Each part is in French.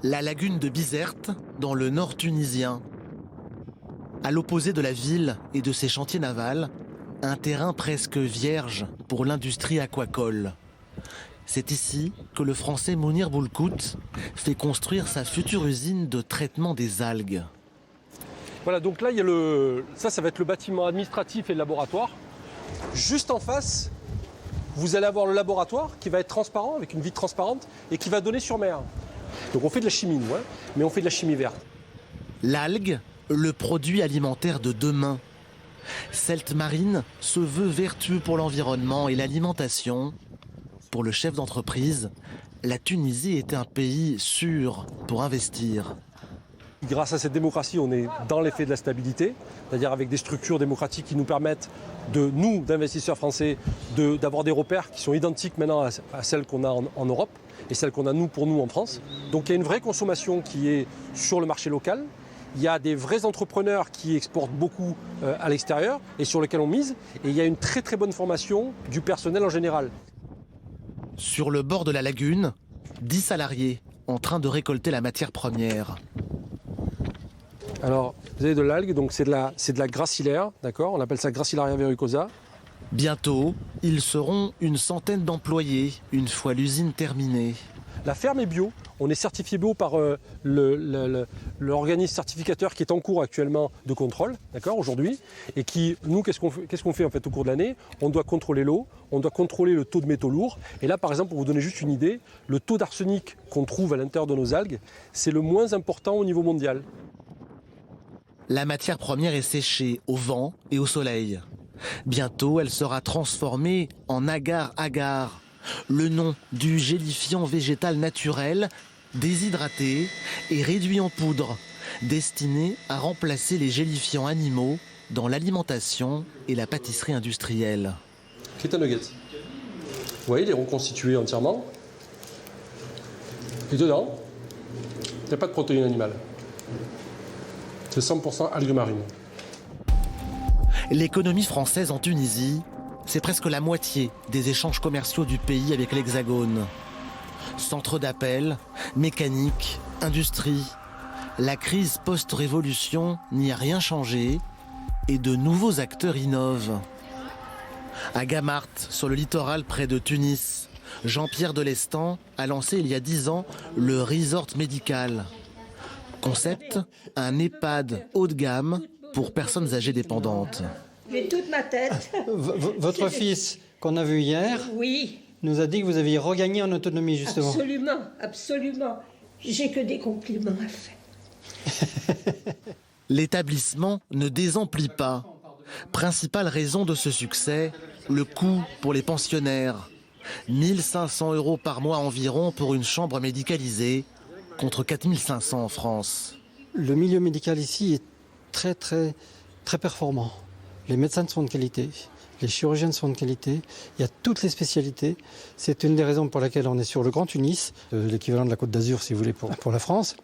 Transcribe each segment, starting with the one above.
La lagune de Bizerte, dans le nord tunisien. À l'opposé de la ville et de ses chantiers navals, un terrain presque vierge pour l'industrie aquacole. C'est ici que le français Mounir Boulkout fait construire sa future usine de traitement des algues. Voilà, donc là, il y a ça va être le bâtiment administratif et le laboratoire. Juste en face, vous allez avoir le laboratoire qui va être transparent, avec une vitre transparente, et qui va donner sur mer. Donc on fait de la chimie, nous, mais on fait de la chimie verte. L'algue, le produit alimentaire de demain. Celt Marine se veut vertueux pour l'environnement et l'alimentation. Pour le chef d'entreprise, la Tunisie est un pays sûr pour investir. Grâce à cette démocratie, on est dans l'effet de la stabilité, c'est-à-dire avec des structures démocratiques qui nous permettent, nous, d'investisseurs français, d'avoir des repères qui sont identiques maintenant à celles qu'on a en Europe et celles qu'on a pour nous en France. Donc il y a une vraie consommation qui est sur le marché local. Il y a des vrais entrepreneurs qui exportent beaucoup à l'extérieur et sur lesquels on mise. Et il y a une très très bonne formation du personnel en général. Sur le bord de la lagune, 10 salariés en train de récolter la matière première. Alors, vous avez de l'algue, donc c'est de la gracilaire, d'accord? On appelle ça Gracilaria verrucosa. Bientôt, ils seront une centaine d'employés une fois l'usine terminée. La ferme est bio. On est certifié bio par l'organisme certificateur qui est en cours actuellement de contrôle, d'accord, aujourd'hui. Et qui, nous, qu'est-ce qu'on fait en fait au cours de l'année? On doit contrôler l'eau, on doit contrôler le taux de métaux lourds. Et là, par exemple, pour vous donner juste une idée, le taux d'arsenic qu'on trouve à l'intérieur de nos algues, c'est le moins important au niveau mondial. La matière première est séchée au vent et au soleil. Bientôt, elle sera transformée en agar-agar, le nom du gélifiant végétal naturel, déshydraté et réduit en poudre, destiné à remplacer les gélifiants animaux dans l'alimentation et la pâtisserie industrielle. Krita nuggets. Vous voyez, il est reconstitué entièrement. Et dedans, il n'y a pas de protéines animales. C'est 100% algues marines. L'économie française en Tunisie, c'est presque la moitié des échanges commerciaux du pays avec l'Hexagone. Centre d'appel, mécanique, industrie. La crise post-révolution n'y a rien changé et de nouveaux acteurs innovent. À Gamart, sur le littoral près de Tunis, Jean-Pierre Delestan a lancé il y a 10 ans le Resort Médical. Concept, un EHPAD haut de gamme pour personnes âgées dépendantes. J'ai toute ma tête. Votre fils, qu'on a vu hier, Oui, nous a dit que vous aviez regagné en autonomie, justement. absolument, absolument. J'ai que des compliments à faire. L'établissement ne désemplit pas. Principale raison de ce succès, le coût pour les pensionnaires. 1 500 € par mois environ pour une chambre médicalisée, contre 4 500 en France. Le milieu médical ici est très, très, très performant. Les médecins sont de qualité, les chirurgiens sont de qualité, il y a toutes les spécialités. C'est une des raisons pour lesquelles on est sur le Grand Tunis, l'équivalent de la Côte d'Azur, si vous voulez, pour la France.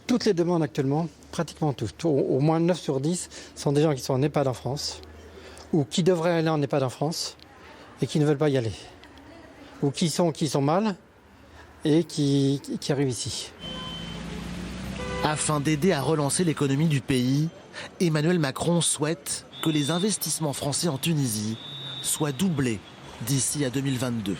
Toutes les demandes actuellement, pratiquement toutes, au moins 9 sur 10, sont des gens qui sont en EHPAD en France, ou qui devraient aller en EHPAD en France, et qui ne veulent pas y aller. Ou qui sont mal, et qui arrivent ici. Afin d'aider à relancer l'économie du pays, Emmanuel Macron souhaite que les investissements français en Tunisie soient doublés d'ici à 2022.